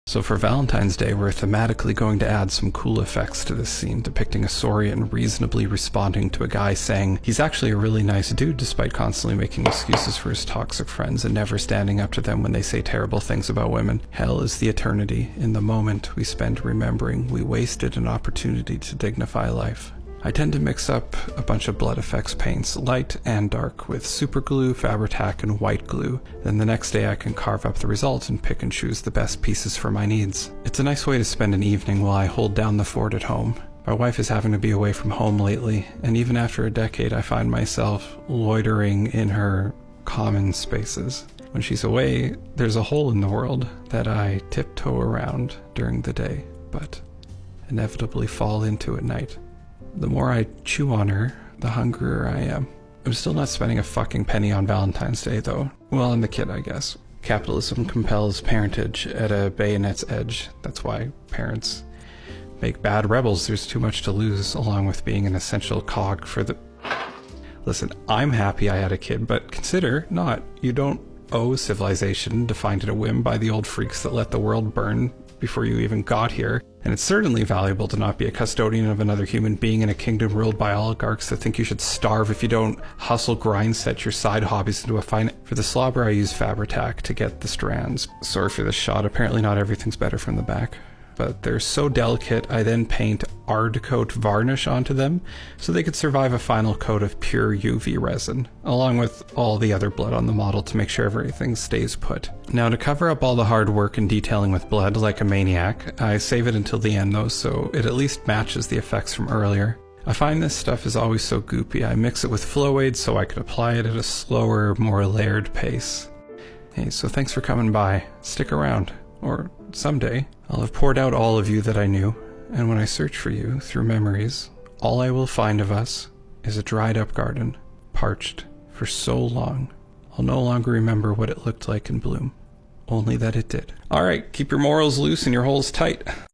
So for Valentine's Day, we're thematically going to add some cool effects to this scene, depicting a Saurian reasonably responding to a guy saying he's actually a really nice dude despite constantly making excuses for his toxic friends and never standing up to them when they say terrible things about women. Hell is the eternity in the moment we spend remembering we wasted an opportunity to dignify life. I tend to mix up a bunch of blood effects paints, light and dark, with super glue, Fabri-Tac, and white glue. Then the next day I can carve up the result and pick and choose the best pieces for my needs. It's a nice way to spend an evening while I hold down the fort at home. My wife is having to be away from home lately, and even after a decade I find myself loitering in her common spaces. When she's away, there's a hole in the world that I tiptoe around during the day, but inevitably fall into at night. The more I chew on her, the hungrier I am. I'm still not spending a fucking penny on Valentine's Day, though. Well, I'm the kid, I guess. Capitalism compels parentage at a bayonet's edge. That's why parents make bad rebels. There's too much to lose, along with being an essential cog for the... Listen, I'm happy I had a kid, but consider not. You don't owe civilization defined at a whim by the old freaks that let the world burn before you even got here. And it's certainly valuable to not be a custodian of another human being in a kingdom ruled by oligarchs that think you should starve if you don't hustle grind set your side hobbies into a fine... For the slobber I use Fabri-Tac to get the strands. Sorry for the shot, apparently not everything's better from the back. But they're so delicate, I then paint Ard Coat varnish onto them so they could survive a final coat of pure UV resin, along with all the other blood on the model to make sure everything stays put. Now, to cover up all the hard work and detailing with blood like a maniac, I save it until the end though, so it at least matches the effects from earlier. I find this stuff is always so goopy. I mix it with flow aids so I could apply it at a slower, more layered pace. Hey, so thanks for coming by. Stick around. Or someday, I'll have poured out all of you that I knew, and when I search for you through memories, all I will find of us is a dried up garden, parched for so long, I'll no longer remember what it looked like in bloom, only that it did. Alright, keep your morals loose and your holes tight.